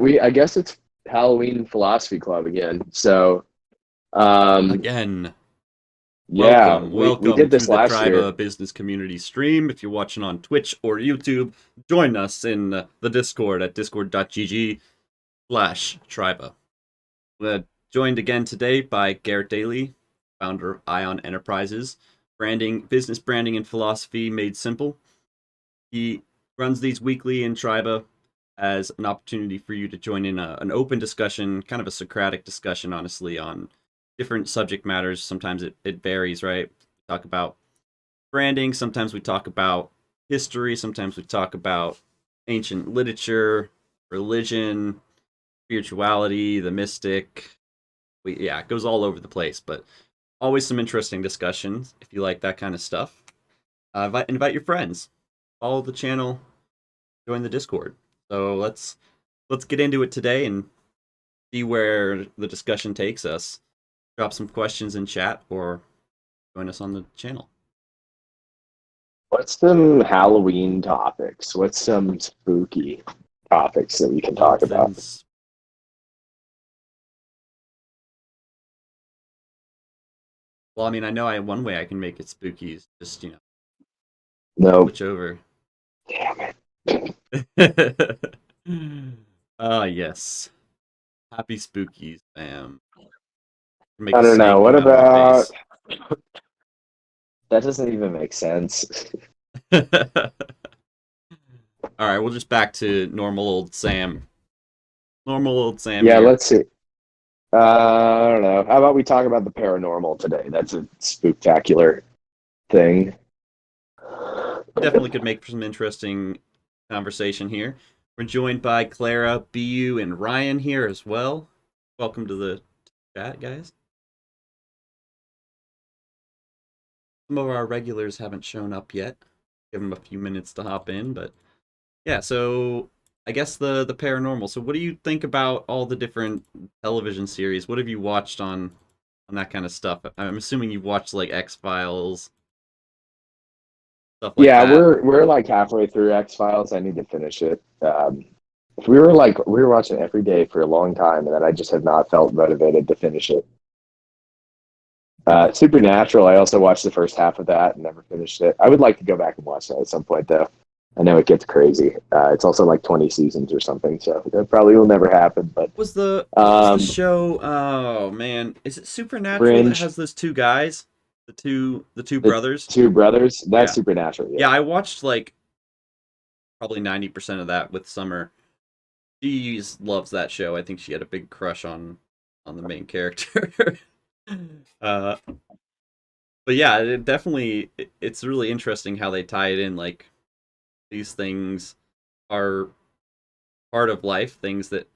we I guess it's Halloween Philosophy Club again. So, um, Again, yeah, we welcome did to this the last year. Triba Business Community stream. If you're watching on Twitch or YouTube, join us in the Discord at discord.gg/Triba. We're joined again today by Garrett Daly, founder of Ion Enterprises, business branding and philosophy made simple. He runs these weekly in Triba as an opportunity for you to join in an open discussion, kind of a Socratic discussion, honestly, on different subject matters. Sometimes it varies, right? We talk about branding, sometimes we talk about history, sometimes we talk about ancient literature, religion, spirituality, the mystic. Yeah, it goes all over the place, but always some interesting discussions if you like that kind of stuff. Invite your friends, follow the channel, join the Discord. So let's get into it today and see where the discussion takes us. Drop some questions in chat or join us on the channel. What's some Halloween topics? What's some spooky topics that we can talk about? Something's well, I mean, I know one way I can make it spooky is just No, switch over. damn Ah, yes. Happy spookies, fam. Make I a don't know. snake What come out of my about face. that? Doesn't even make sense. All right, we'll just back to normal old Sam. Normal old Sam Yeah, here. let's see. I don't know. How about we talk about the paranormal today? That's a spooktacular thing. Definitely could make for some interesting conversation here. We're joined by Clara, BU, and Ryan here as well. Welcome to the chat, guys. Some of our regulars haven't shown up yet. Give them a few minutes to hop in, but yeah. So I guess the paranormal. So what do you think about all the different television series? What have you watched on that kind of stuff? I'm assuming you've watched like X Files, stuff like Yeah, that. we're like halfway through X Files. I need to finish it. We were watching it every day for a long time, and then I just have not felt motivated to finish it. Supernatural. I also watched the first half of that and never finished it. I would like to go back and watch that at some point, though. I know it gets crazy. It's also like 20 seasons or something, so that probably will never happen. But What was the um, show? Oh man, is it Supernatural that Fringe, has those two guys, the two the brothers? two brothers. That's Yeah, Supernatural. Yeah. yeah. I watched like probably 90% of that with Summer. She loves that show. I think she had a big crush on the main character. uh, but yeah, it's really interesting how they tie it in. Like these things are part of life, things that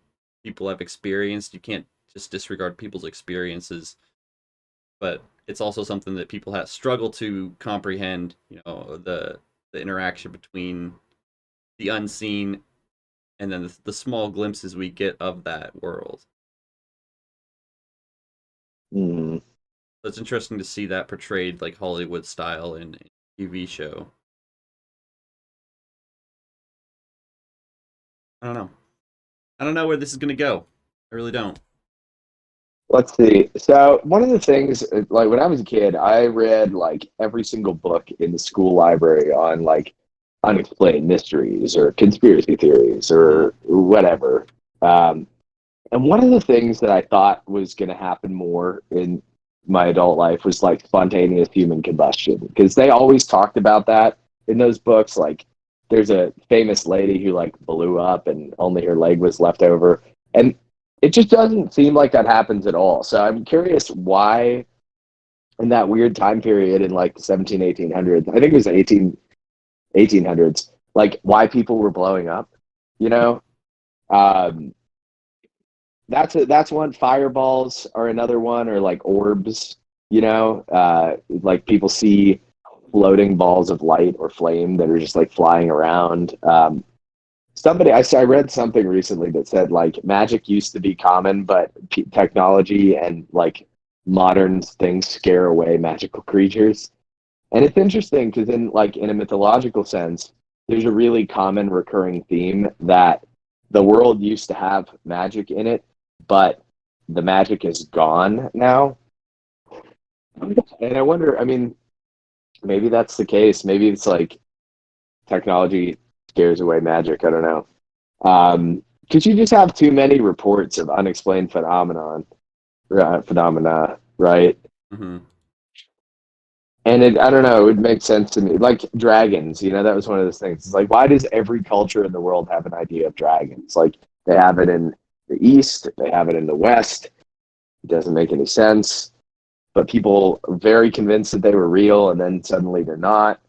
people have experienced. You can't just disregard people's experiences, but it's also something that people have struggle to comprehend. The interaction between the unseen and then the small glimpses we get of that world. Mm. So it's interesting to see that portrayed like Hollywood style in a TV show. I don't know. I don't know where this is gonna go. I really don't. Let's see. So one of the things, like when I was a kid, I read like every single book in the school library on like unexplained mysteries or conspiracy theories Hmm. or whatever. Um, and one of the things that I thought was going to happen more in my adult life was like spontaneous human combustion, because they always talked about that in those books. Like there's a famous lady who like blew up and only her leg was left over. And it just doesn't seem like that happens at all. So I'm curious why in that weird time period in like the 17, 1800s, I think it was 1800s, like why people were blowing up, you know? Um, that's one. Fireballs are another one, or like orbs, like people see floating balls of light or flame that are just like flying around. I read something recently that said like magic used to be common, but technology and like modern things scare away magical creatures. And it's interesting because in a mythological sense, there's a really common recurring theme that the world used to have magic in it, but the magic is gone now. And I wonder, I mean, maybe that's the case. Maybe it's like technology scares away magic. I don't know. Because you just have too many reports of unexplained phenomena, right? Mm-hmm. And I don't know, it would make sense to me. Like dragons, that was one of those things. It's like, why does every culture in the world have an idea of dragons? Like they have it in the East, they have it in the West. It doesn't make any sense. But people are very convinced that they were real, and then suddenly they're not.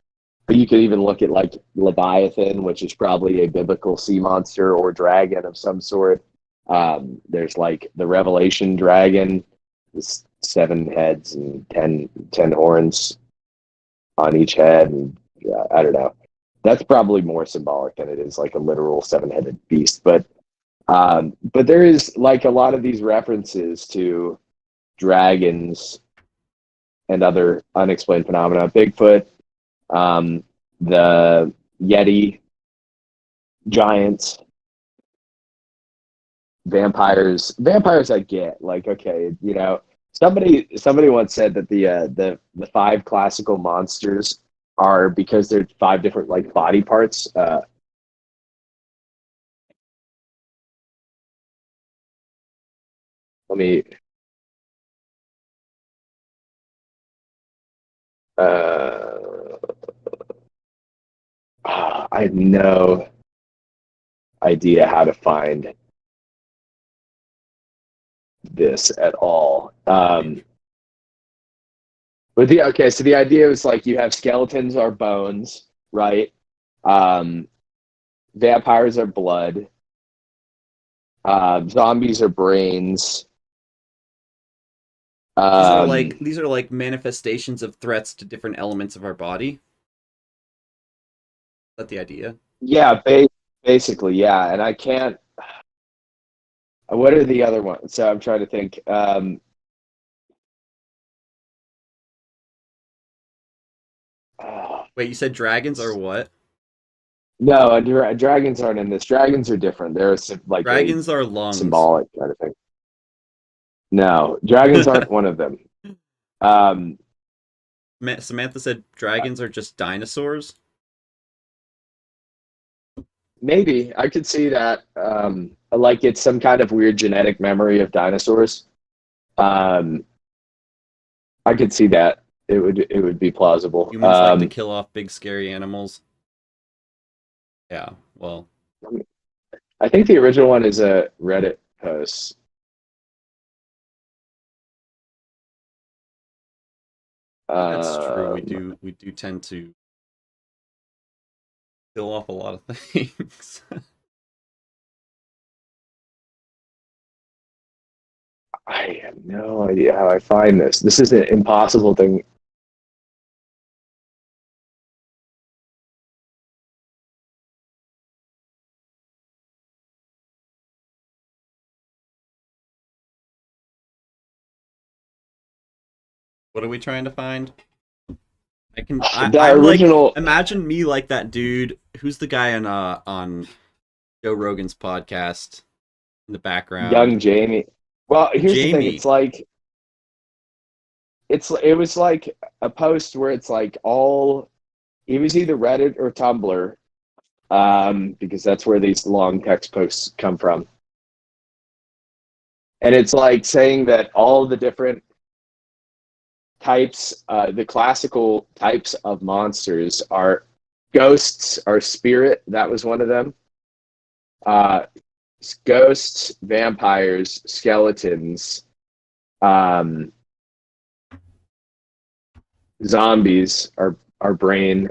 But you could even look at like Leviathan, which is probably a biblical sea monster or dragon of some sort. There's like the Revelation dragon, with 7 heads and 10 horns on each head. And I don't know. That's probably more symbolic than it is like a literal 7-headed beast. But there is like a lot of these references to dragons and other unexplained phenomena. Bigfoot, the Yeti, giants, vampires. Vampires, I get. Like, okay, somebody once said that the 5 classical monsters are because they're 5 different like body parts. Let me. Uh, I have no idea how to find this at all. So the idea is like you have skeletons are bones, right? Um, Vampires are blood. Zombies are brains. These are like manifestations of threats to different elements of our body. Is that the idea? Yeah, basically, yeah. And I can't. What are the other ones? So I'm trying to think. Oh, Wait, you said dragons are what? no, dragons aren't in this. Dragons are different. They're like a Dragons are lungs. symbolic kind of thing. No, dragons aren't one of them. Um, Samantha said dragons are just dinosaurs. Maybe I could see that. Like it's some kind of weird genetic memory of dinosaurs. Um, I could see that. It would be plausible. Humans like to kill off big scary animals. Yeah, well, I think the original one is a Reddit post. that's true. We Um, do we do tend to kill off a lot of things. I have no idea how I find this. This is an impossible thing. What are we trying to find? The I'm like original imagine me like that dude. Who's the guy on Joe Rogan's podcast in the background? young Jamie. Well, here's the thing. Jamie. It was like a post where it's like all it was either Reddit or Tumblr, because that's where these long text posts come from. And it's like saying that all the different types, the classical types of monsters are ghosts, are spirit. That was one of them. Uh, Ghosts, vampires, skeletons, um, zombies, our brain.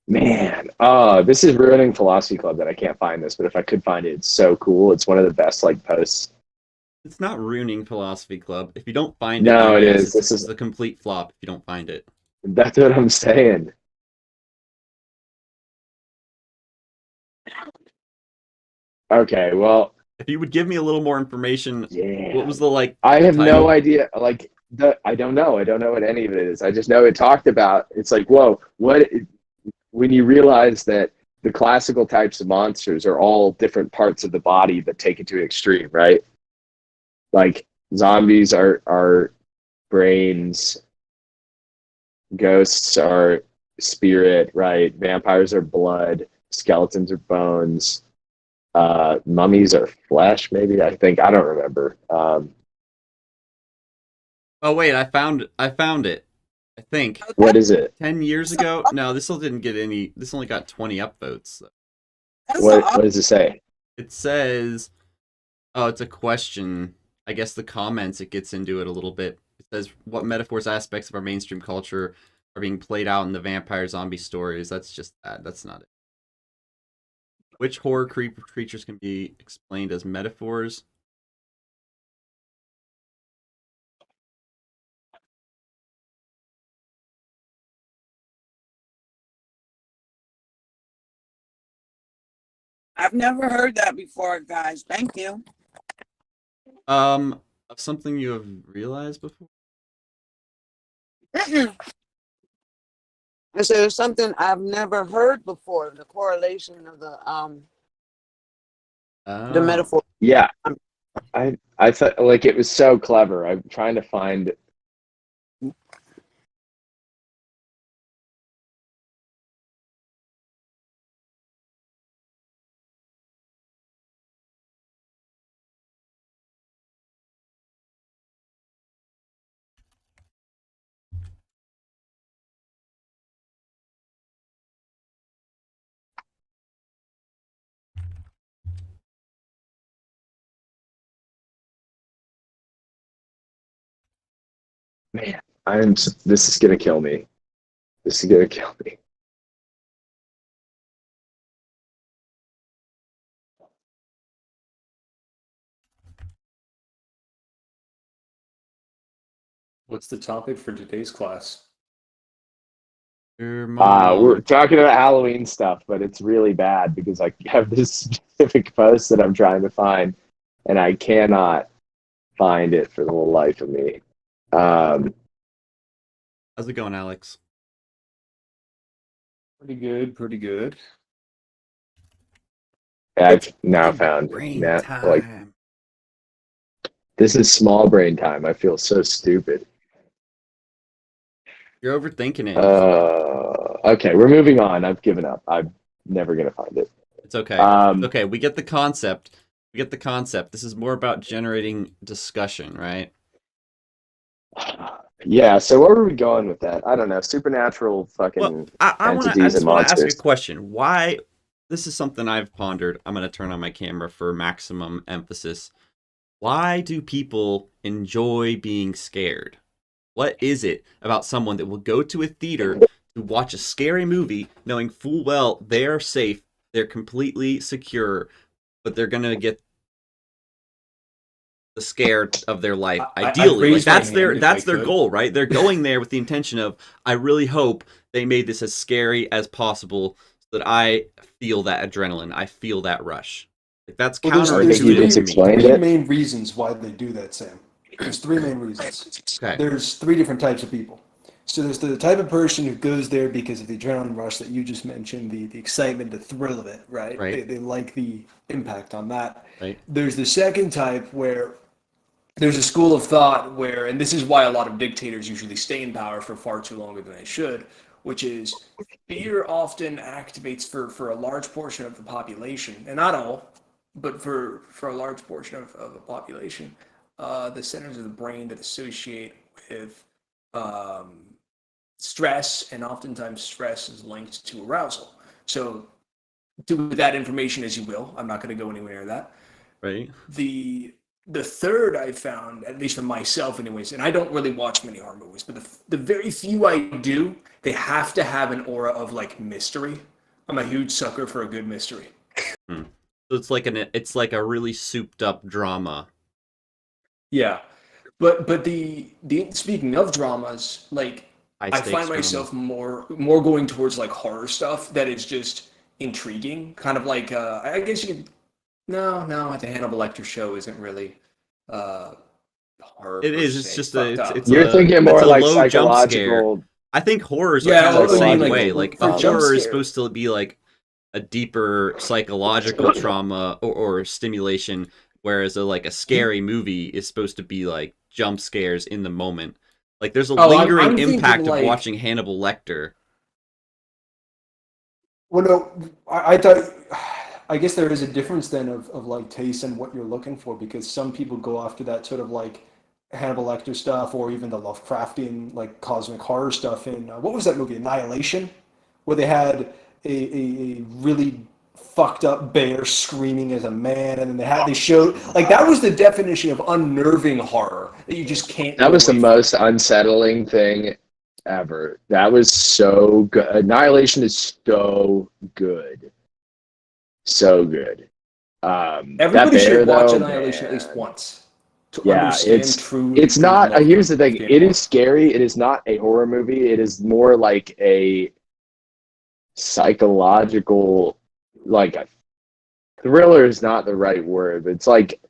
Man, this is ruining Philosophy Club that I can't find this, but if I could find it, it's so cool. It's one of the best like posts. It's not ruining Philosophy Club. If you don't find it, No, then it yes, is. This it's is a complete flop if you don't find it. That's what I'm saying. Okay, well, If you would give me a little more information, what yeah. was the like I the have no title? idea. Like I don't know. I don't know what any of it is. I just know it talked about. It's like, whoa, what when you realize that the classical types of monsters are all different parts of the body but take it to an extreme, right? Like zombies are brains, ghosts are spirit, right? Vampires are blood, skeletons are bones, mummies are flesh. Maybe I think I don't remember. Oh wait, I found it. I think Okay. What is it? 10 years So, ago. No, this still didn't get any. This only got 20 upvotes. that's What does it say? It says, oh, it's a question. I guess the comments it gets into it a little bit. It says, what metaphors, aspects of our mainstream culture are being played out in the vampire zombie stories? That's just that. That's not it. Which horror creatures can be explained as metaphors? I've never heard that before, guys. Thank you. Of something you have realized before? Mm-mm. I said it's something I've never heard before. The correlation of the Oh, metaphor. Yeah, I thought like it was so clever. I'm trying to find. Man, I'm. This is gonna kill me. This is gonna kill me. What's the topic for today's class? your mom. We're talking about Halloween stuff, but it's really bad because I have this specific post that I'm trying to find, and I cannot find it for the life of me. Um, How's it going, Alex? Pretty good, pretty good. I've now found Brain that like time. this is small brain time. I feel so stupid. You're overthinking it. Okay, we're moving on. I've given up. I'm never gonna find it. It's okay. It's Um, okay. We get the concept. We get the concept. This is more about generating discussion, right? yeah. So where were we going with that? I don't know. Supernatural Well, fucking I entities and just want to ask a monsters. question. Why? This is something I've pondered. I'm going to turn on my camera for maximum emphasis. Why do people enjoy being scared? What is it about someone that will go to a theater to watch a scary movie knowing full well they're safe, they're completely secure, but they're going to get the scare of their life I'd ideally, like raise my hand if I that's their could. goal, right? They're going there with the intention of, I really hope they made this as scary as possible so that I feel that adrenaline, I feel that rush. Like that's Well, there's I there's think you counterintuitive three just to me. explained three it. main reasons why they do that, Sam. There's three main reasons. Okay. There's three different types of people. So there's the type of person who goes there because of the adrenaline rush that you just mentioned, the excitement, the thrill of it, right? Right. They like the impact on that. Right. There's the second type where there's a school of thought where, and this is why a lot of dictators usually stay in power for far too longer than they should, which is fear often activates for a large portion of the population, and not all, but for a large portion of the population, the centers of the brain that associate with um, stress, and oftentimes stress is linked to arousal. So do with that information as you will. I'm not going to go anywhere near that. Right. The third I found, at least for myself, anyways, and I don't really watch many horror movies, but the very few I do, they have to have an aura of like mystery. I'm a huge sucker for a good mystery. Hmm. So it's like a really souped up drama. Yeah, but the speaking of dramas, like High I stakes find drama. myself more going towards like horror stuff that is just intriguing, kind of like I guess you could No, the Hannibal Lecter show isn't really uh, horror It per is. It's se. It's just a fucked up, You're but thinking it's more a like low jump scare. psychological, I think horror is yeah, kind of the I mean, same like way. Like for jump horror is scare. supposed to be like a deeper psychological trauma or stimulation, whereas like a scary movie is supposed to be like jump scares in the moment. Like there's a Oh, lingering I'm thinking impact of like, watching Hannibal Lecter. well, no, I thought, I guess there is a difference then of like taste and what you're looking for, because some people go after that sort of like Hannibal Lecter stuff, or even the Lovecraftian like cosmic horror stuff in what was that movie, Annihilation, where they had a really fucked up bear screaming as a man, and then they showed like that was the definition of unnerving horror that you just can't that get was the away from. most unsettling thing ever. That was so good. Annihilation is so good. So good. That Everybody bear should watch though, Annihilation at least man. once to Yeah, understand truly it's good not here's the thing. Lovecraftian It is horror. scary. It is not a horror movie. It is more like a psychological, like a thriller is not the right word. It's like,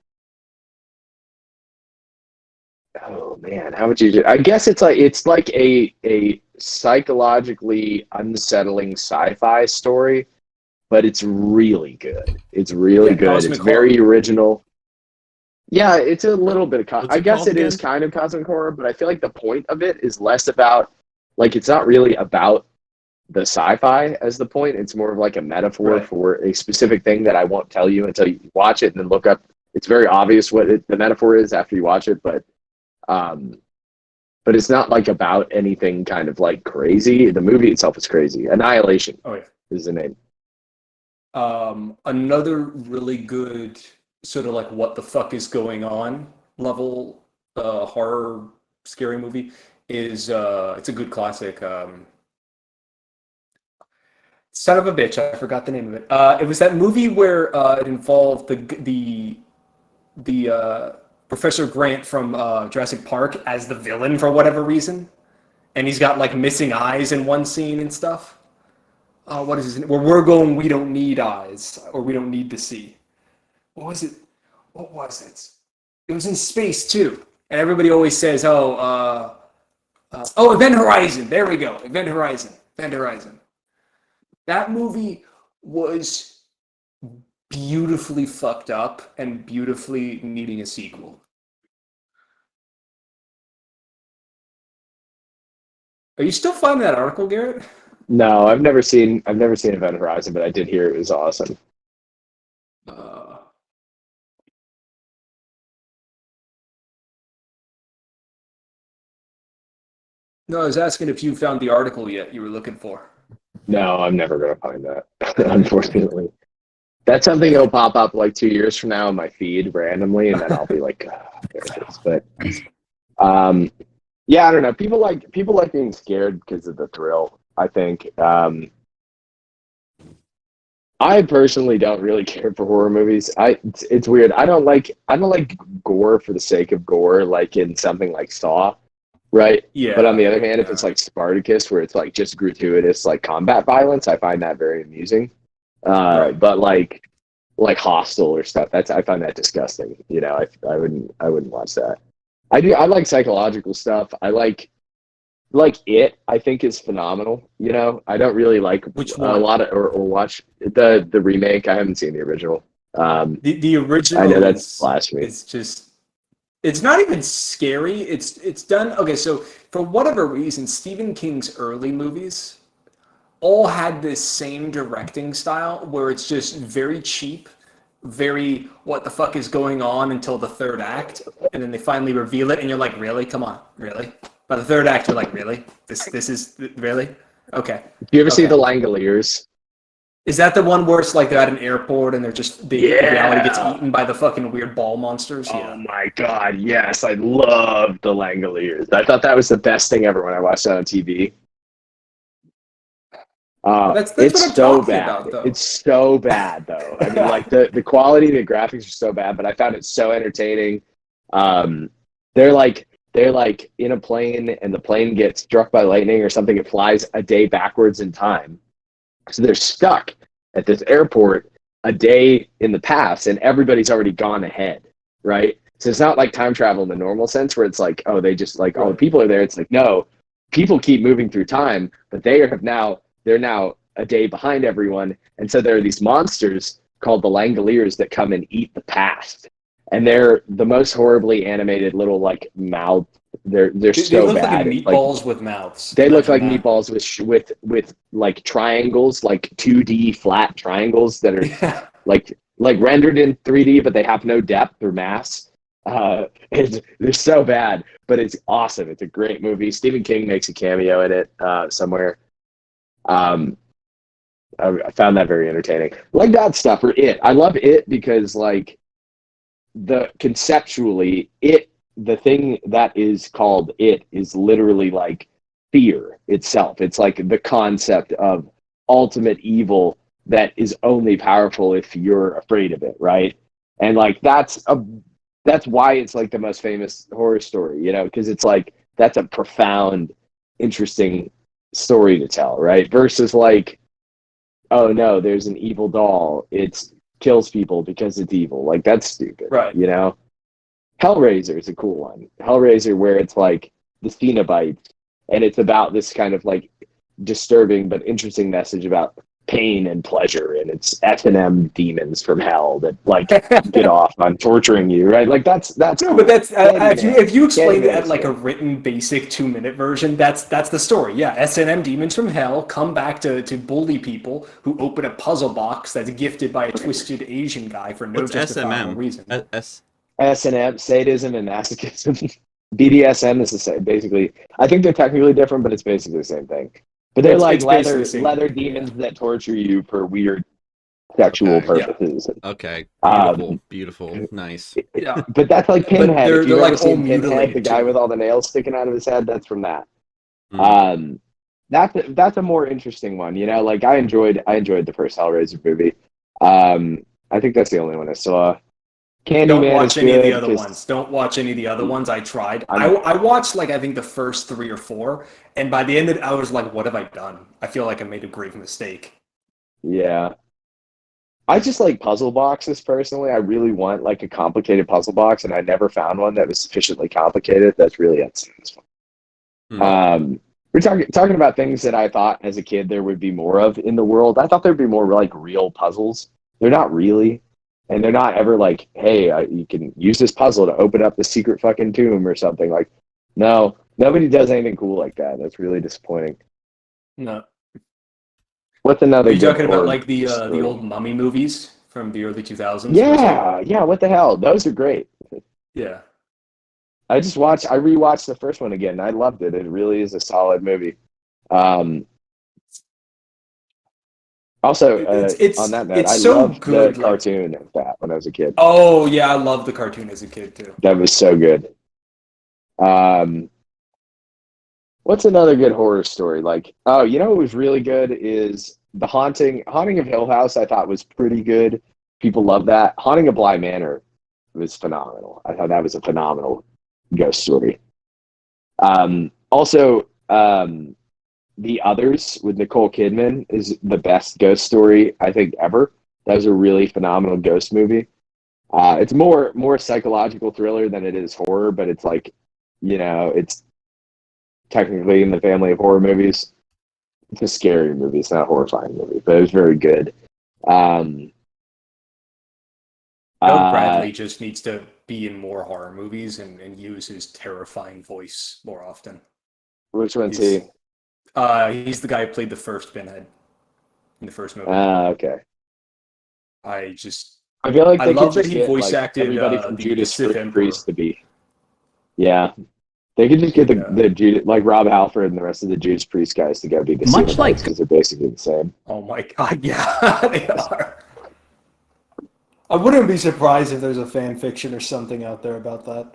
oh man, how would you do? I guess it's like a psychologically unsettling sci-fi story, but it's really good. It's really Yeah, good. It's cosmic horror. very original. Yeah, it's a little bit of What's I it guess called it is again? kind of cosmic horror, but I feel like the point of it is less about like it's not really about the sci-fi as the point. It's more of like a metaphor Right. for a specific thing that I won't tell you until you watch it and then look up. It's very obvious what the metaphor is after you watch it, um, but it's not like about anything kind of like crazy. The movie itself is crazy. Annihilation Oh yeah. is the name. Another really good sort of like what the fuck is going on level horror scary movie is it's a good classic. Son of a bitch, I forgot the name of it. It was that movie where it involved the Professor Grant from Jurassic Park as the villain for whatever reason, and he's got like missing eyes in one scene and stuff. What is his name? Where we're going, we don't need eyes, or we don't need to see. What was it? What was it? It was in space too, and everybody always says, "Oh, Event Horizon." There we go, Event Horizon. Event Horizon. That movie was beautifully fucked up and beautifully needing a sequel. Are you still finding that article, Garrett? No, I've never seen Event Horizon, but I did hear it was awesome. Uh, no, I was asking if you found the article yet you were looking for. No, I'm never gonna find that, unfortunately. That's something that'll pop up like 2 years from now in my feed randomly, and then I'll be like, "Ah, there it is." But um, yeah, I don't know. People like being scared because of the thrill. I think I personally don't really care for horror movies. It's weird. I don't like gore for the sake of gore, like in something like Saw, right? But on Yeah, the other hand, if it's yeah. like Spartacus, where it's like just gratuitous like combat violence, I find that very amusing. Right. But like Hostel or stuff, I find that disgusting. You know, I wouldn't watch that. I like psychological stuff. I like it. I think is phenomenal. You know, I don't really like Which a one? lot of or watch the remake. I haven't seen the original. The I original know that's blasphemy. is just it's not even scary. It's done okay, so for whatever reason, Stephen King's early movies all had this same directing style where it's just very cheap, very what the fuck is going on until the third act, and then they finally reveal it, and you're like, really? Come on, really? By the third act, you're like, really? This is really? Okay, Do you ever see okay. the Langoliers? Is that the one where it's like they're at an airport and they're just the reality gets Yeah. eaten by the fucking weird ball monsters? Oh Yeah. my god, yes, I love the Langoliers. I thought that was the best thing ever when I watched it on TV. That's It's what I'm so talking bad. about, though. It's so bad though. I mean, like the quality, the graphics are so bad, but I found it so entertaining. Um, they're like in a plane, and the plane gets struck by lightning or something. It flies a day backwards in time, so they're stuck at this airport, a day in the past and everybody's already gone ahead, right? So it's not like time travel in the normal sense where it's like, oh, they just like, oh, the people are there. It's like, no, people keep moving through time, but they're now a day behind everyone. And so there are these monsters called the Langoliers that come and eat the past. And they're the most horribly animated little like mouth. They're so They look bad. like meatballs with mouths. They look like meatballs with like triangles, like 2D flat triangles that are like rendered in 3D, but they have no depth or mass. They're so bad, but it's awesome. It's a great movie. Stephen King makes a cameo in it somewhere. I found that very entertaining. Like that stuff or It. I love It because like conceptually the thing that is called It is literally like fear itself. It's like the concept of ultimate evil that is only powerful if you're afraid of it, right? And like that's why it's like the most famous horror story, you know, because it's like that's a profound, interesting story to tell, right? Versus like, oh no, there's an evil doll. It kills people because it's evil. Like that's stupid, right? You know, Hellraiser is a cool one. Hellraiser, where it's like the Cenobites, and it's about this kind of like disturbing but interesting message about pain and pleasure, and it's S&M demons from hell that like get off on torturing you, right? Like that's no, cool. but that's if you explained it at like a written basic 2-minute version, that's the story. Yeah, S&M demons from hell come back to bully people who open a puzzle box that's gifted by a twisted Asian guy for no justifiable reason. S&M, sadism and masochism. BDSM is the same, basically. I think they're technically different, but it's basically the same thing. But they're like leather demons that torture you for weird sexual purposes. Yeah. Okay. Beautiful. Nice. Yeah. But that's like Pinhead. If you've ever seen Pinhead, the guy with all the nails sticking out of his head, that's from that. Mm. That's a more interesting one. You know, like I enjoyed the first Hellraiser movie. I think that's the only one I saw. Don't watch any of the other ones. Don't watch any of the other ones. I tried. I watched like I think the first 3 or 4, and by the end of it, I was like, "What have I done? I feel like I made a grave mistake." Yeah, I just like puzzle boxes personally. I really want like a complicated puzzle box, and I never found one that was sufficiently complicated. That's really unsatisfying. We're talking about things that I thought as a kid there would be more of in the world. I thought there'd be more like real puzzles. They're not really. And they're not ever like, hey, you can use this puzzle to open up the secret fucking tomb or something. Like, no, nobody does anything cool like that. That's really disappointing. No. What's another? Are you talking about like the old mummy movies from the early 2000s? Yeah. What the hell? Those are great. Yeah. I rewatched the first one again. I loved it. It really is a solid movie. Also, on that note, I loved the cartoon of that when I was a kid. Oh, yeah, I loved the cartoon as a kid, too. That was so good. What's another good horror story? Like, oh, you know what was really good is The Haunting of Hill House, I thought was pretty good. People love that. Haunting of Bly Manor was phenomenal. I thought that was a phenomenal ghost story. Also, The Others with Nicole Kidman is the best ghost story I think ever. That was a really phenomenal ghost movie. It's more psychological thriller than it is horror, but it's like, you know, it's technically in the family of horror movies. It's a scary movie. It's not a horrifying movie, but it was very good. Doug Bradley just needs to be in more horror movies and use his terrifying voice more often. Which one's he? He's the guy who played the first Pinhead in the first movie. Okay. I feel like I love that he voice acted everybody from Judas Priest to be. Yeah, they could just get the Judas, like Rob Halford and the rest of the Judas Priest guys to go be the much like because they're basically the same. Oh my god, yeah, they are. I wouldn't be surprised if there's a fan fiction or something out there about that.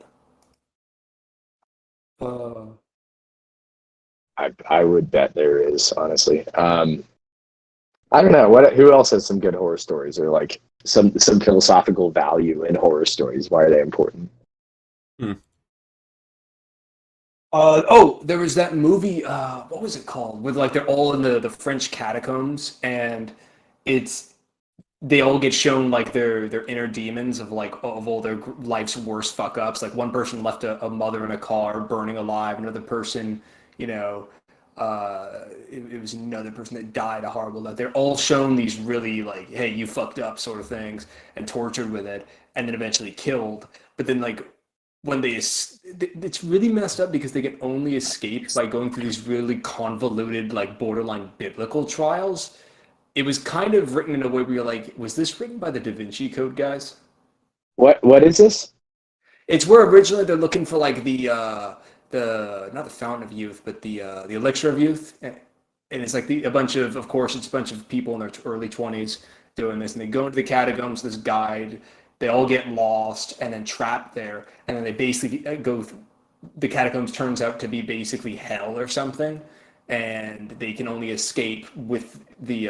I would bet there is, honestly. I don't know. Who else has some good horror stories or like some philosophical value in horror stories? Why are they important? There was that movie, what was it called? With like they're all in the French catacombs, and it's they all get shown like their inner demons of like of all their life's worst fuck ups. Like one person left a mother in a car burning alive. Another person, you know, it was another person that died a horrible death. They're all shown these really like, hey, you fucked up sort of things, and tortured with it, and then eventually killed. But then like when it's really messed up because they can only escape by going through these really convoluted like borderline biblical trials. It was kind of written in a way where you're like, was this written by the Da Vinci Code guys? What is this? It's where originally they're looking for like the not the fountain of youth, but the elixir of youth, and it's like a bunch of course, it's a bunch of people in their early 20s doing this, and they go into the catacombs. This guide, they all get lost and then trapped there, and then they basically go. The catacombs turns out to be basically hell or something, and they can only escape with the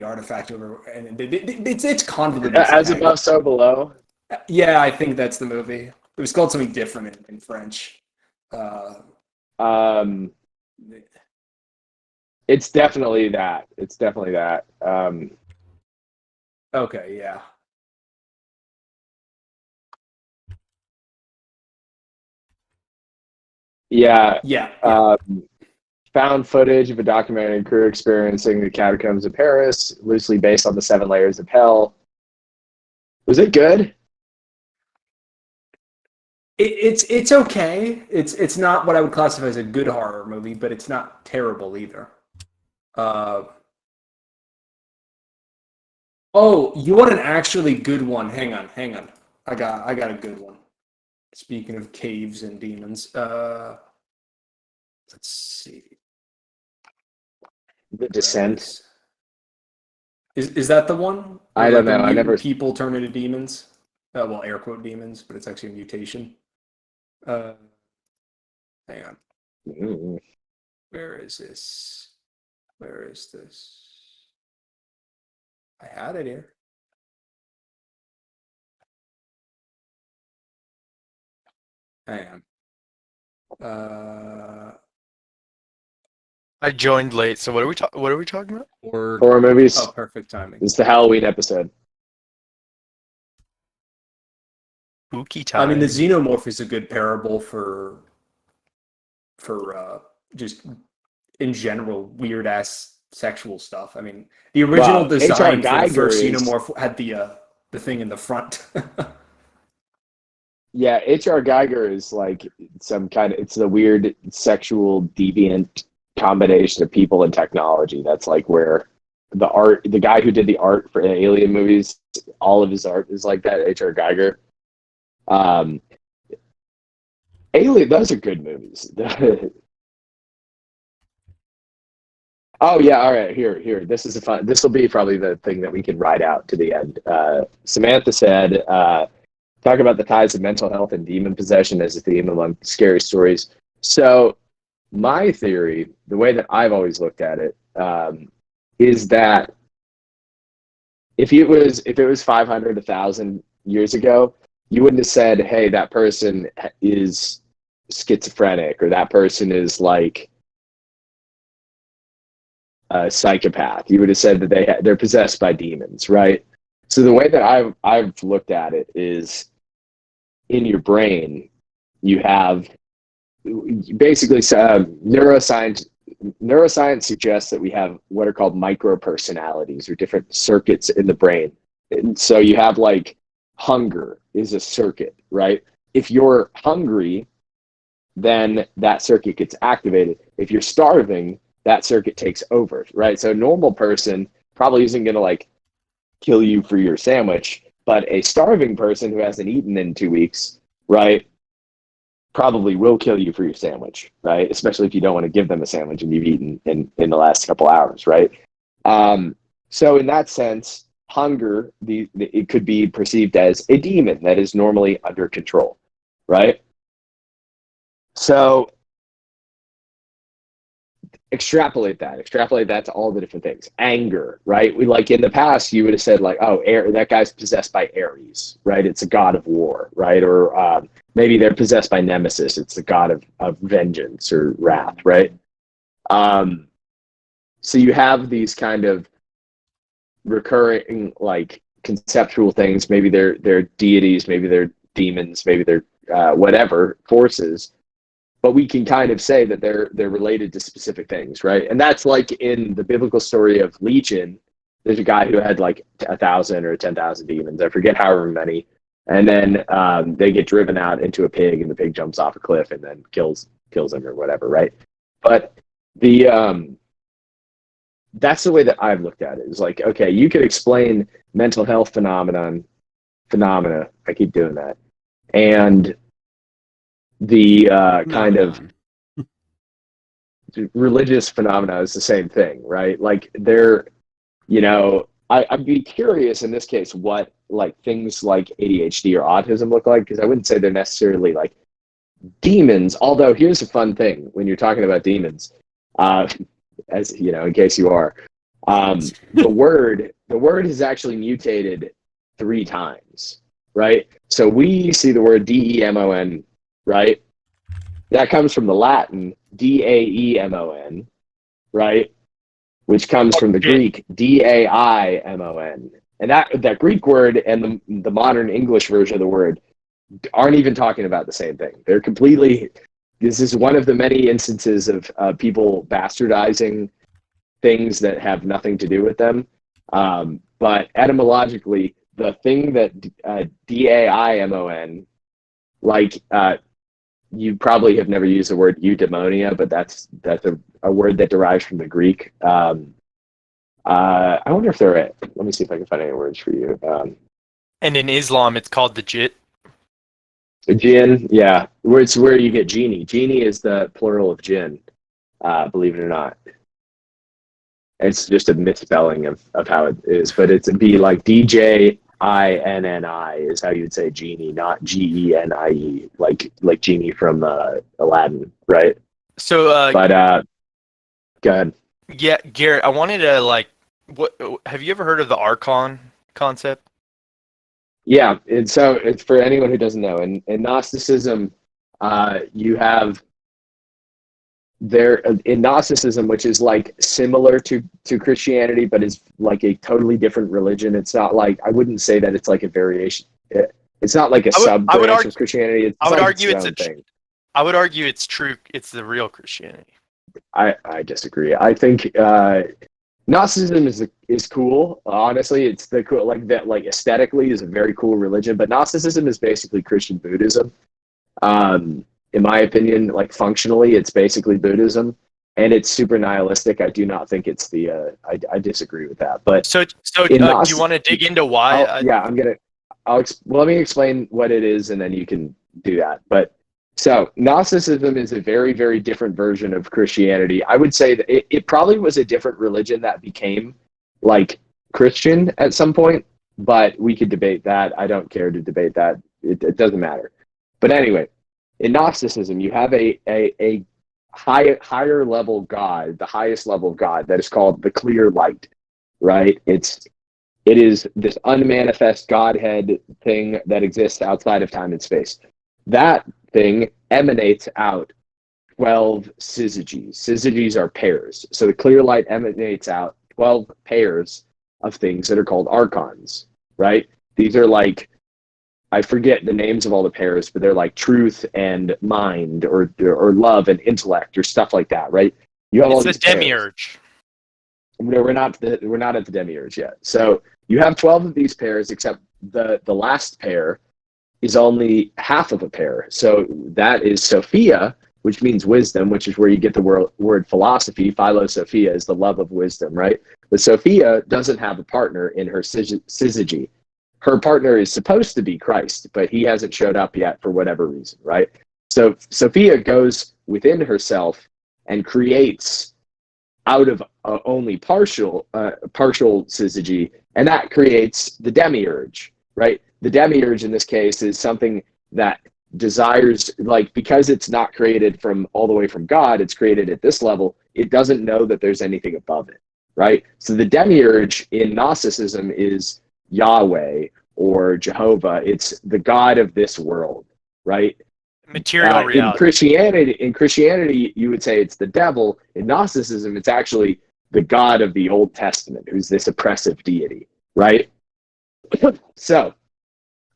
artifact over, and it's convoluted. As above, so below. Yeah, I think that's the movie. It was called something different in French. It's definitely that. It's definitely that. Okay, yeah. Yeah. Yeah. Found footage of a documentary crew experiencing the catacombs of Paris, loosely based on the 7 layers of hell. Was it good? It's okay. It's not what I would classify as a good horror movie, but it's not terrible either. Oh, you want an actually good one? Hang on. I got a good one. Speaking of caves and demons, let's see. The Descent. Is that the one? I don't know. I never. People turn into demons. Well, air quote demons, but it's actually a mutation. Hang on. Mm. Where is this? Where is this? I had it here. Hang on. I joined late, so what are we talking about? Horror movies. Oh, perfect timing. It's the Halloween episode. Spooky time. I mean, the xenomorph is a good parable for just in general weird ass sexual stuff. I mean, the original design for the first xenomorph had the thing in the front. Yeah, H.R. Geiger is like some kind of, it's a weird sexual deviant combination of people and technology. That's like where the guy who did the art for Alien movies, all of his art is like that, H.R. Geiger. Alien, those are good movies. Oh yeah, all right, here. This will be probably the thing that we can ride out to the end. Samantha said, talk about the ties of mental health and demon possession as a theme among scary stories. So my theory, the way that I've always looked at it, is that if it was 500, 1,000 years ago, you wouldn't have said, hey, that person is schizophrenic, or that person is like a psychopath. You would have said that they're possessed by demons, right? So the way that I've looked at it is, in your brain, you have basically neuroscience suggests that we have what are called micro-personalities, or different circuits in the brain. And so you have like hunger is a circuit, right? If you're hungry, then that circuit gets activated. If you're starving, that circuit takes over, right? So a normal person probably isn't going to like kill you for your sandwich, but a starving person who hasn't eaten in 2 weeks, right, probably will kill you for your sandwich, right? Especially if you don't want to give them a sandwich and you've eaten in the last couple hours, right? So in that sense, hunger, it could be perceived as a demon that is normally under control, right? So extrapolate that to all the different things. Anger, right? We, like in the past, you would have said like, oh, that guy's possessed by Ares, right? It's a god of war, right? Or maybe they're possessed by Nemesis. It's the god of vengeance or wrath, right? So you have these kind of recurring like conceptual things. Maybe they're deities, maybe they're demons, maybe they're whatever forces. But we can kind of say that they're related to specific things, right? And that's like in the biblical story of Legion. There's a guy who had like 1,000 or 10,000 demons. I forget however many. And then they get driven out into a pig, and the pig jumps off a cliff and then kills him or whatever, right? But the that's the way that I've looked at it. It's like, okay, you could explain mental health phenomena. I keep doing that, and the kind of religious phenomena is the same thing, right? Like they're, I'd be curious in this case what like things like ADHD or autism look like, because I wouldn't say they're necessarily like demons. Although here's a fun thing when you're talking about demons, as you know, in case you are, the word has actually mutated 3 times, right? So we see the word demon, right? That comes from the Latin daemon, right? Which comes from the Greek daimon. And that Greek word and the modern English version of the word aren't even talking about the same thing. They're completely, this is one of the many instances of people bastardizing things that have nothing to do with them. But etymologically, the thing that daimon, like, you probably have never used the word eudaimonia, but that's a word that derives from the Greek. I wonder if let me see if I can find any words for you. And in Islam, it's called the jinn. Jinn, yeah. It's where you get genie. Genie is the plural of jinn, believe it or not. It's just a misspelling of how it is, but it'd be like DJINNI is how you'd say genie, not GENIE, like genie from Aladdin, right? So, but go ahead. yeah, Garrett, I wanted to what have you ever heard of the Archon concept? Yeah, and so it's for anyone who doesn't know. In Gnosticism, you have in Gnosticism, which is like similar to Christianity, but is like a totally different religion. It's not like, I wouldn't say that it's like a variation. It's not like a sub-branch of Christianity. It's I would like argue its own thing. I would argue it's true. It's the real Christianity. I disagree. I think Gnosticism is cool. Honestly, it's the cool, like that, like aesthetically is a very cool religion. But Gnosticism is basically Christian Buddhism. In my opinion, like functionally, it's basically Buddhism, and it's super nihilistic. I do not think it's the. I disagree with that. But so do you want to dig into why? Let me explain what it is, and then you can do that. But so Gnosticism is a very, very different version of Christianity. I would say that it probably was a different religion that became like Christian at some point, but we could debate that. I don't care to debate that. It doesn't matter. But anyway, in Gnosticism, you have a higher level God, the highest level of God, that is called the clear light, right? It is this unmanifest Godhead thing that exists outside of time and space. That thing emanates out 12 syzygies. Syzygies are pairs. So the clear light emanates out 12 pairs of things that are called archons, right? These are like, I forget the names of all the pairs, but they're like truth and mind, or love and intellect, or stuff like that, right? You have all these demiurge. No, we're not at the demiurge yet. So you have 12 of these pairs, except the last pair is only half of a pair. So that is Sophia, which means wisdom, which is where you get the word philosophy. Philosophia is the love of wisdom, right? But Sophia doesn't have a partner in her syzygy. Her partner is supposed to be Christ, but he hasn't showed up yet for whatever reason, right? So Sophia goes within herself and creates out of only partial syzygy, and that creates the demiurge, right? The demiurge in this case is something that desires, like, because it's not created from all the way from God, it's created at this level, it doesn't know that there's anything above it, right? So the demiurge in Gnosticism is Yahweh or Jehovah. It's the God of this world, right? Material reality. In Christianity, you would say it's the devil. In Gnosticism, it's actually the God of the Old Testament, who's this oppressive deity, right? So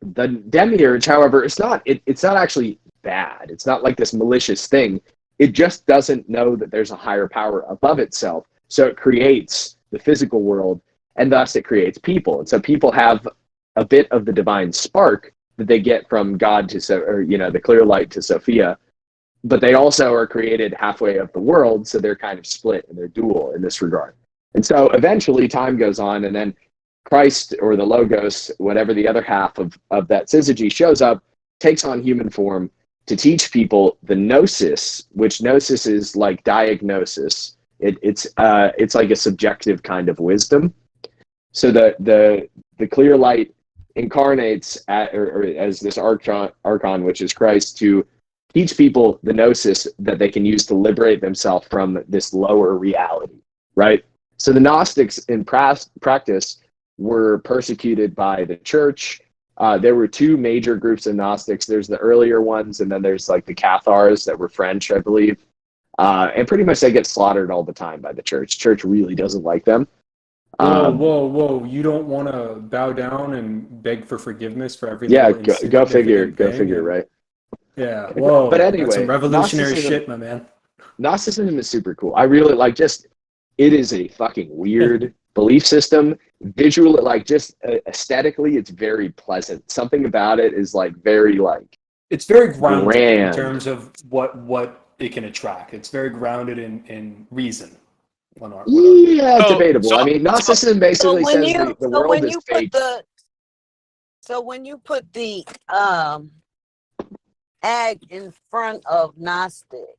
the demiurge, however, it's not actually bad. It's not like this malicious thing. It just doesn't know that there's a higher power above itself. So it creates the physical world, and thus it creates people. And so people have a bit of the divine spark that they get from God the clear light to Sophia, but they also are created halfway of the world, so they're kind of split and they're dual in this regard. And so eventually time goes on, and then Christ, or the Logos, whatever the other half of that syzygy, shows up, takes on human form to teach people the gnosis, which gnosis is like diagnosis. It's like a subjective kind of wisdom. So the clear light incarnates as this archon, which is Christ, to teach people the gnosis that they can use to liberate themselves from this lower reality, right? So the Gnostics in practice were persecuted by the church. There were two major groups of Gnostics. There's the earlier ones, and then there's like the Cathars that were French, I believe. And pretty much they get slaughtered all the time by the church. Church really doesn't like them. Whoa. You don't want to bow down and beg for forgiveness for every Yeah, little go figure, insignificant right? Yeah, whoa. But anyway, that's some revolutionary Gnosticism, shit, my man. Gnosticism is super cool. I really like it is a fucking weird belief system. Visually, like just aesthetically, it's very pleasant. Something about it is like very like it's very grounded grand. in terms of what it can attract. It's very grounded in reason. Debatable. I mean, Gnosticism basically says the world is fake. So when you put the ag in front of Gnostic,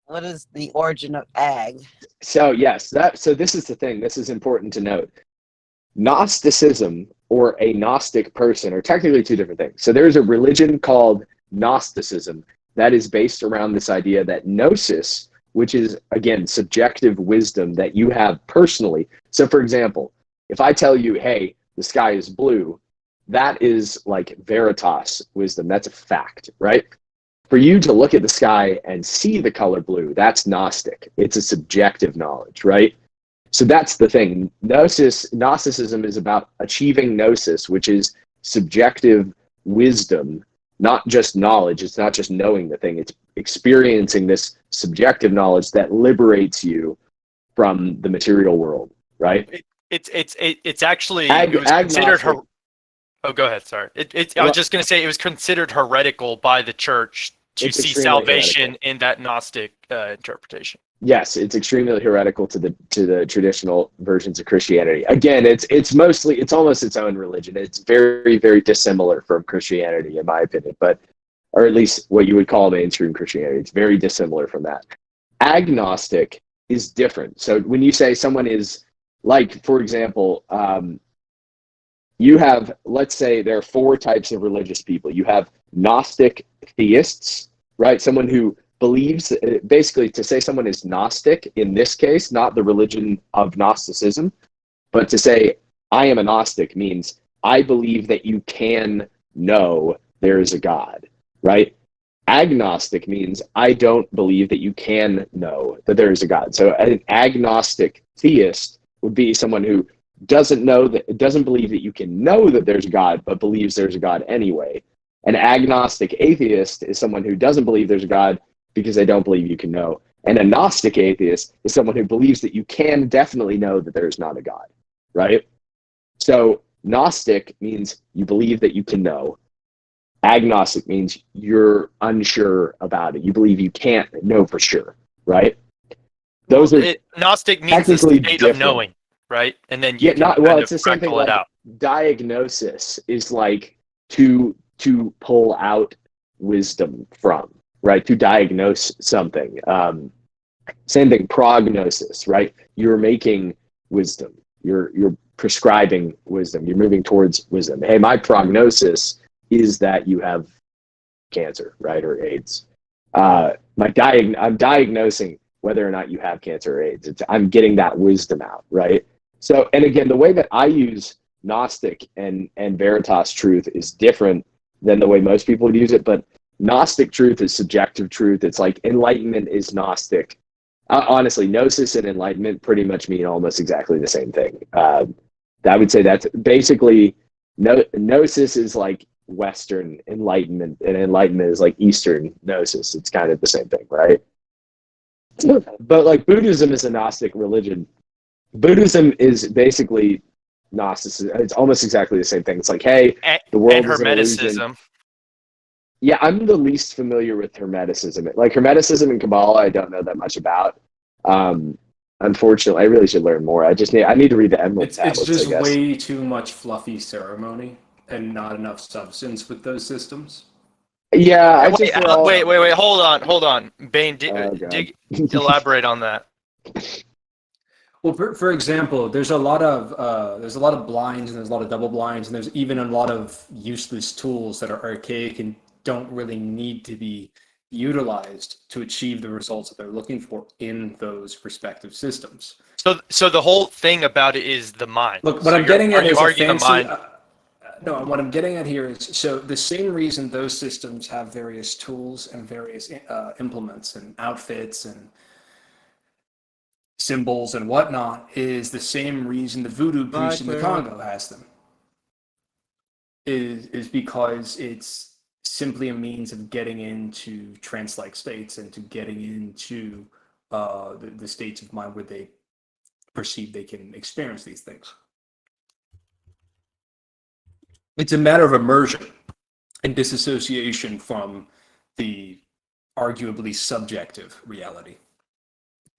what is the origin of ag? So yes, so this is the thing. This is important to note. Gnosticism or a Gnostic person are technically two different things. So there's a religion called Gnosticism that is based around this idea that gnosis, which is, again, subjective wisdom that you have personally. So, for example, if I tell you, hey, the sky is blue, that is like veritas wisdom. That's a fact, right? For you to look at the sky and see the color blue, that's Gnostic. It's a subjective knowledge, right? So that's the thing. Gnosticism is about achieving gnosis, which is subjective wisdom, not just knowledge. It's not just knowing the thing. It's experiencing this subjective knowledge that liberates you from the material world, right? It's actually it was considered her. Oh, go ahead. Sorry. I was just going to say it was considered heretical by the church to see salvation in that Gnostic interpretation. Yes, it's extremely heretical to the traditional versions of Christianity. Again, it's almost its own religion. It's very, very dissimilar from Christianity, in my opinion, or at least what you would call mainstream Christianity. It's very dissimilar from that. Agnostic is different. So when you say someone is, like, for example, you have, let's say there are four types of religious people. You have Gnostic theists, right? Someone who believes, basically to say someone is Gnostic, in this case, not the religion of Gnosticism, but to say I am a Gnostic means I believe that you can know there is a God, right? Agnostic means I don't believe that you can know that there is a God. So an agnostic theist would be someone who doesn't believe that you can know that there's a God, but believes there's a God anyway. An agnostic atheist is someone who doesn't believe there's a God because they don't believe you can know. And a Gnostic atheist is someone who believes that you can definitely know that there is not a God, right? So Gnostic means you believe that you can know. Agnostic means you're unsure about it. You believe you can't know for sure, right? Those are Gnostic means the state of knowing, right? And then you it's the same thing. Like, diagnosis is like to pull out wisdom from, right? To diagnose something. Same thing, prognosis, right? You're making wisdom. You're prescribing wisdom. You're moving towards wisdom. Hey, my prognosis is that you have cancer, right? Or AIDS. I'm diagnosing whether or not you have cancer or AIDS. I'm getting that wisdom out, right? So, and again, the way that I use Gnostic and Veritas truth is different than the way most people would use it, but Gnostic truth is subjective truth. It's like enlightenment is Gnostic. honestly, gnosis and enlightenment pretty much mean almost exactly the same thing. I would say that's basically gnosis is like Western enlightenment, and enlightenment is like Eastern gnosis. It's kind of the same thing, right? But like Buddhism is a Gnostic religion. Buddhism is basically Gnosticism. It's almost exactly the same thing. It's like, hey, the world is an illusion. Hermeticism. Yeah, I'm the least familiar with Hermeticism. Like Hermeticism and Kabbalah, I don't know that much about. Unfortunately, I really should learn more. I need to read the Emerald Tablets. It's just way too much fluffy ceremony and not enough substance with those systems. Yeah, wait, hold on. Bane, elaborate on that. Well, for example, there's a lot of blinds, and there's a lot of double blinds, and there's even a lot of useless tools that are archaic and don't really need to be utilized to achieve the results that they're looking for in those respective systems. So the whole thing about it is the mind. Look, what I'm getting at is a fancy. The mind? No, what I'm getting at here is, so the same reason those systems have various tools and various implements and outfits and symbols and whatnot is the same reason the voodoo priest in the Congo has them. Is because it's simply a means of getting into trance-like states and to getting into the states of mind where they perceive they can experience these things. It's a matter of immersion and disassociation from the arguably subjective reality.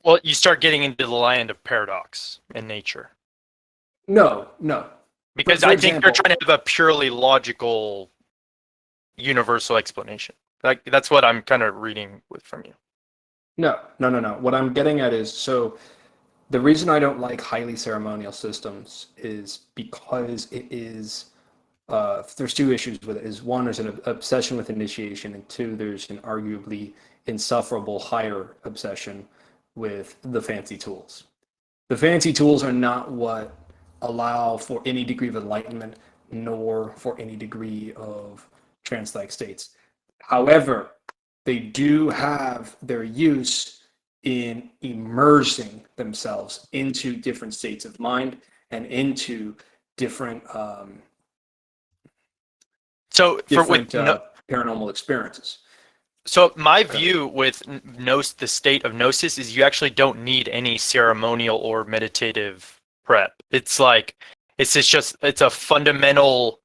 Well, you start getting into the land of paradox in nature. No. Because I think they're trying to have a purely logical, universal explanation. Like that's what I'm kind of reading from you. No. What I'm getting at is, so the reason I don't like highly ceremonial systems is because it is, there's two issues with it. Is one, there's an obsession with initiation, and two, there's an arguably insufferable higher obsession with the fancy tools. The fancy tools are not what allow for any degree of enlightenment, nor for any degree of trance-like states. However, they do have their use in immersing themselves into different states of mind and into different paranormal experiences. So my view with the state of gnosis is you actually don't need any ceremonial or meditative prep. It's like it's a fundamental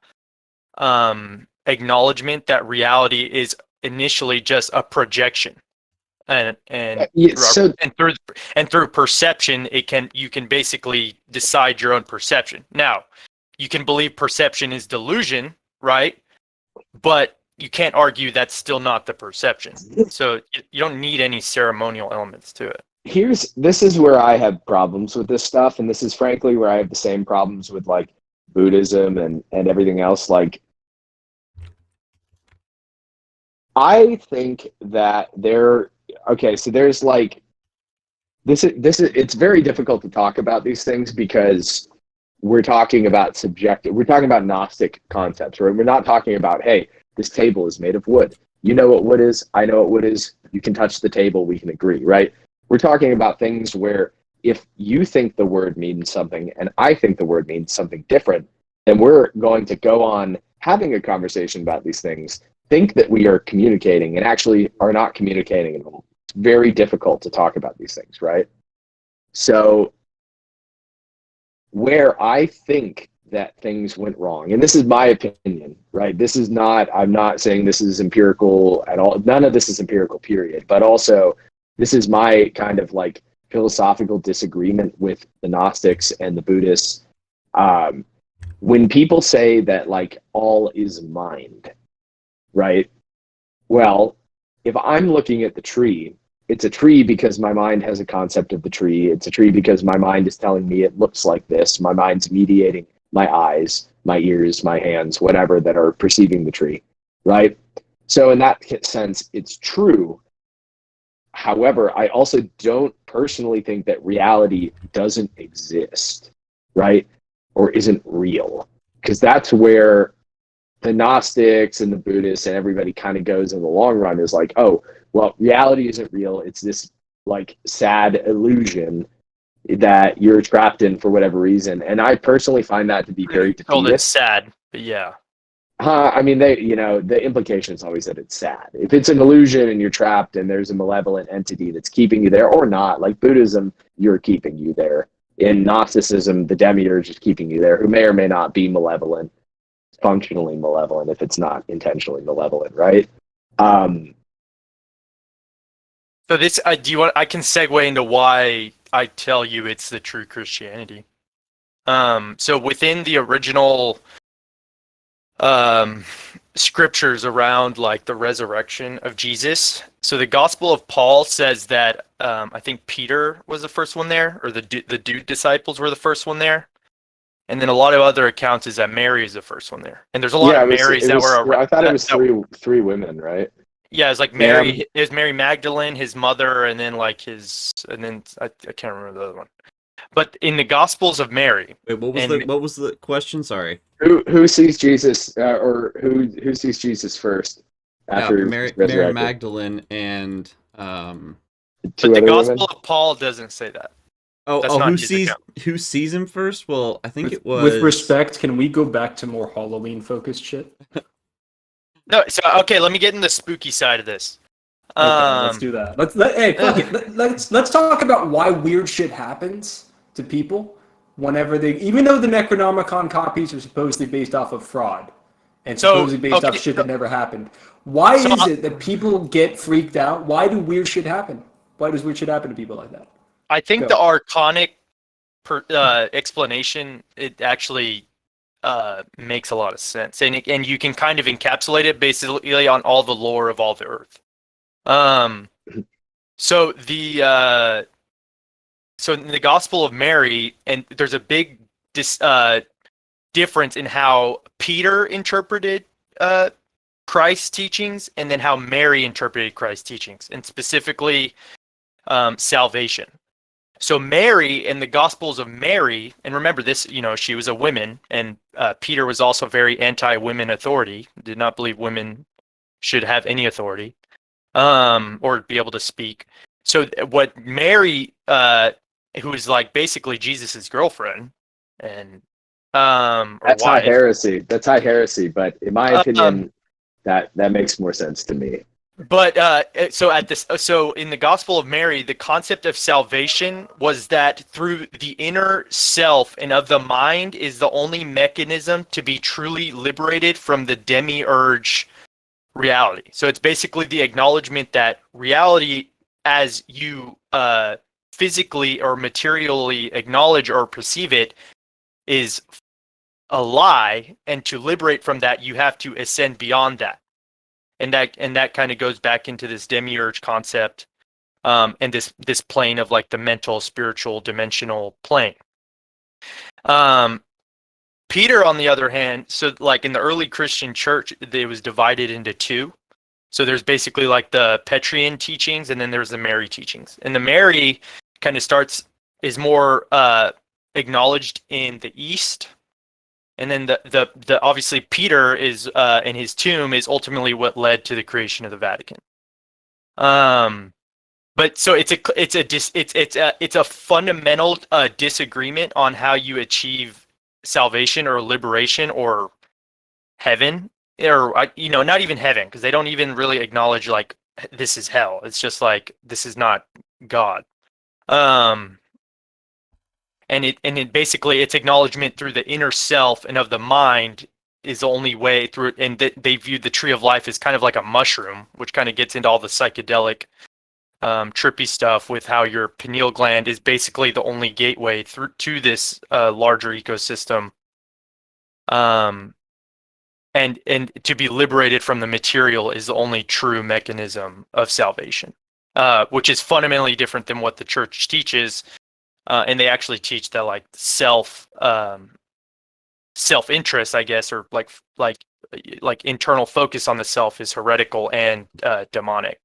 acknowledgement that reality is initially just a projection, and through perception you can basically decide your own perception. Now, you can believe perception is delusion, right? But you can't argue that's still not the perception. So you don't need any ceremonial elements to it. This is where I have problems with this stuff, and this is frankly where I have the same problems with like Buddhism and everything else. Like, I think that there's like it's very difficult to talk about these things because we're talking about Gnostic concepts, right? We're not talking about, hey, this table is made of wood. You know what wood is, I know what wood is, you can touch the table, we can agree, right? We're talking about things where if you think the word means something and I think the word means something different, then we're going to go on having a conversation about these things, think that we are communicating and actually are not communicating at all. It's very difficult to talk about these things, right? So where I think that things went wrong, and this is my opinion, right? I'm not saying this is empirical at all. None of this is empirical, period. But also, this is my kind of like philosophical disagreement with the Gnostics and the Buddhists. When people say that like all is mind, right? Well, if I'm looking at the tree, it's a tree because my mind has a concept of the tree. It's a tree because my mind is telling me it looks like this. My mind's mediating my eyes, my ears, my hands, whatever that are perceiving the tree, right? So in that sense, it's true. However, I also don't personally think that reality doesn't exist, right? Or isn't real. Because that's where the Gnostics and the Buddhists and everybody kind of goes in the long run, is like, oh, well, reality isn't real. It's this like sad illusion that you're trapped in for whatever reason. And I personally find that to be very Told it's defeatist. sad, but yeah. I mean, the implication is always that it's sad. If it's an illusion and you're trapped and there's a malevolent entity that's keeping you there, or not, like Buddhism, you're keeping you there. In Gnosticism, the demiurge is keeping you there, who may or may not be malevolent, functionally malevolent, if it's not intentionally malevolent, right? So this, do you want? I can segue into why I tell you it's the true Christianity. So within the original scriptures around like the resurrection of Jesus, so the Gospel of Paul says that I think Peter was the first one there, or the disciples were the first one there, and then a lot of other accounts is that Mary is the first one there, and there's a lot of Marys that were around. I thought it was three women, right? Yeah, it's like Mary. It was Mary Magdalene, his mother, and then like and then I can't remember the other one. But in the Gospels of Mary, wait, what was the question? Sorry. Who sees Jesus, or who sees Jesus first after Mary Magdalene and but the Gospel of Paul doesn't say that. Who sees him first? Well, I think it was. With respect, can we go back to more Halloween focused shit? No, so okay, let me get in the spooky side of this. Okay, let's do that. Let's talk about why weird shit happens to people whenever even though the Necronomicon copies are supposedly based off of fraud and supposedly based off shit that never happened. Why is it that people get freaked out? Why do weird shit happen? Why does weird shit happen to people like that? I think the archonic explanation, it actually makes a lot of sense, and you can kind of encapsulate it basically on all the lore of all the Earth. So in the Gospel of Mary, and there's a big difference in how Peter interpreted Christ's teachings, and then how Mary interpreted Christ's teachings, and specifically salvation. So Mary, in the Gospels of Mary, and remember this, she was a woman, and Peter was also very anti-women authority, did not believe women should have any authority or be able to speak. So what Mary, who is like basically Jesus's girlfriend, and that's high heresy. That's high heresy, but in my opinion, that makes more sense to me. But so in the Gospel of Mary, the concept of salvation was that through the inner self and of the mind is the only mechanism to be truly liberated from the demiurge reality. So it's basically the acknowledgement that reality, as you physically or materially acknowledge or perceive it, is a lie, and to liberate from that, you have to ascend beyond that. And that kind of goes back into this demiurge concept, and this plane of like the mental, spiritual, dimensional plane. Peter, on the other hand, so like in the early Christian church, it was divided into two. So there's basically like the Petrian teachings, and then there's the Mary teachings. And the Mary kind of is more acknowledged in the East. And then the obviously Peter is in his tomb is ultimately what led to the creation of the Vatican. But so it's a fundamental disagreement on how you achieve salvation or liberation or heaven, or not even heaven, because they don't even really acknowledge like this is hell. It's just like this is not God. And it basically, its acknowledgement through the inner self and of the mind is the only way through it. And they view the tree of life as kind of like a mushroom, which kind of gets into all the psychedelic, trippy stuff with how your pineal gland is basically the only gateway through to this larger ecosystem. And to be liberated from the material is the only true mechanism of salvation, which is fundamentally different than what the church teaches. And they actually teach that like self-interest, I guess, or like internal focus on the self is heretical and demonic.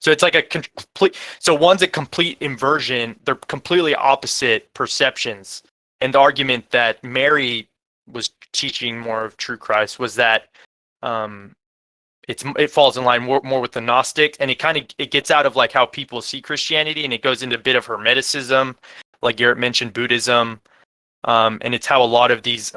So it's like a complete. So one's a complete inversion. They're completely opposite perceptions. And the argument that Mary was teaching more of true Christ was that it falls in line more with the Gnostic, and it gets out of like how people see Christianity, and it goes into a bit of Hermeticism, like Garrett mentioned, Buddhism, and it's how a lot of these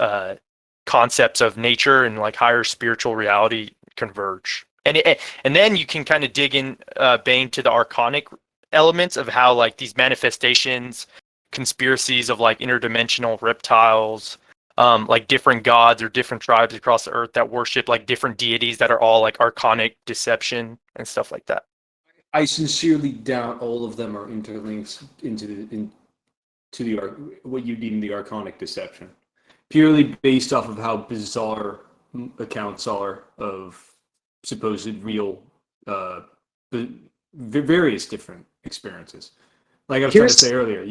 concepts of nature and like higher spiritual reality converge. And then you can kind of dig in, Bane, to the archonic elements of how like these manifestations, conspiracies of like interdimensional reptiles, like different gods or different tribes across the earth that worship like different deities that are all like archonic deception and stuff like that. I sincerely doubt all of them are interlinked to the what you deem the archonic deception, purely based off of how bizarre accounts are of supposed real, various different experiences. Like I was trying to say earlier,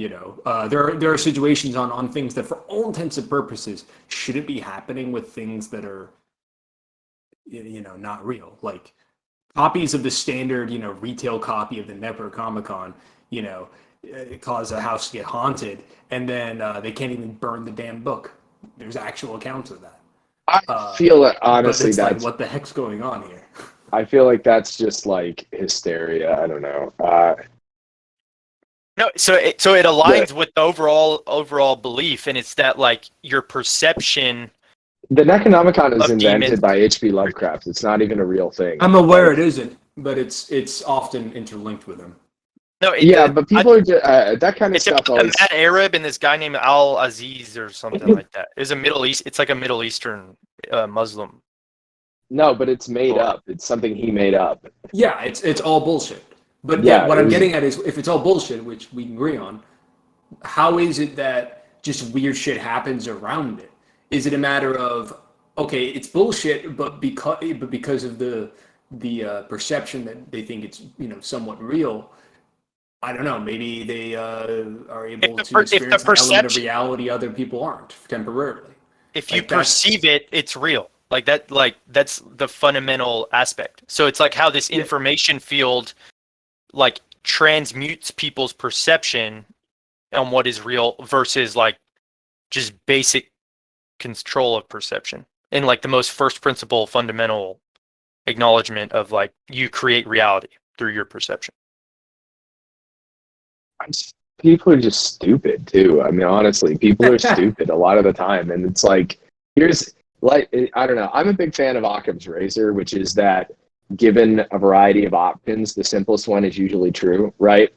there are situations on things that, for all intents and purposes, shouldn't be happening with things that are, not real. Like copies of the standard, retail copy of the Necronomicon, cause a house to get haunted, and then they can't even burn the damn book. There's actual accounts of that. I feel that honestly, that's that's like, what the heck's going on here? I feel like that's just like hysteria. I don't know. No, so it aligns with the overall belief, and it's that like your perception. The Necronomicon is Of invented demons. by H.P. Lovecraft. It's not even a real thing. I'm aware it isn't, but it's often interlinked with him. No, but people are just, that kind of it's stuff about always. the Matt Arab and this guy named Al Aziz or something like that. It's a Middle East. It's like a Middle Eastern Muslim. No, but it's made up. It's something he made up. Yeah, it's all bullshit. But Yeah, what I'm it was- getting at is, if it's all bullshit, which we can agree on, how is it that just weird shit happens around it? Is it a matter of, okay, it's bullshit, but because of the perception that they think it's somewhat real, I don't know, maybe they are able to experience an element of reality other people aren't temporarily. If you perceive it, it's real. Like that, that's the fundamental aspect. So it's like how this information field like transmutes people's perception on what is real versus like just basic control of perception and like the most first principle fundamental acknowledgement of like you create reality through your perception. People are just stupid too. I mean, honestly, people are stupid a lot of the time, and it's like, here's like, I don't know. I'm a big fan of Occam's razor, which is that given a variety of options, the simplest one is usually true, right?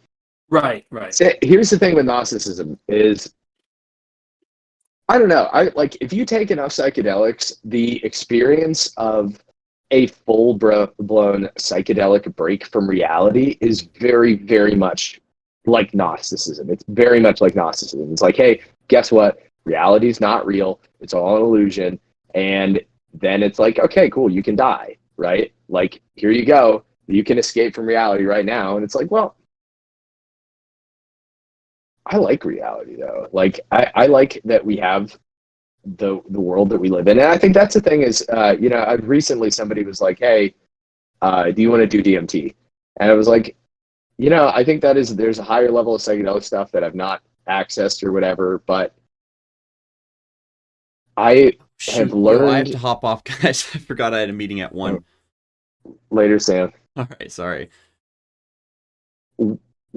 Right. So here's the thing with Gnosticism is, I don't know. If you take enough psychedelics, the experience of a full-blown psychedelic break from reality is very, very much like Gnosticism. It's very much like Gnosticism. It's like, hey, guess what? Reality's not real. It's all an illusion. And then it's like, okay, cool, you can die, right? Like, here you go. You can escape from reality right now. And it's like, well, I like reality though. Like, I like that we have the world that we live in. And I think that's the thing is, recently somebody was like, hey, do you want to do DMT? And I was like, I think there's a higher level of psychedelic stuff that I've not accessed or whatever, but I have learned. I have to hop off, guys. I forgot I had a meeting at 1. Later, Sam. All right, sorry.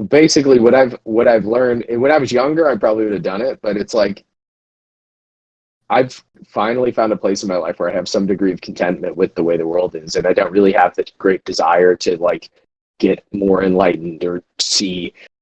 Basically, what I've learned, and when I was younger, I probably would have done it, but it's like I've finally found a place in my life where I have some degree of contentment with the way the world is, and I don't really have the great desire to like get more enlightened or see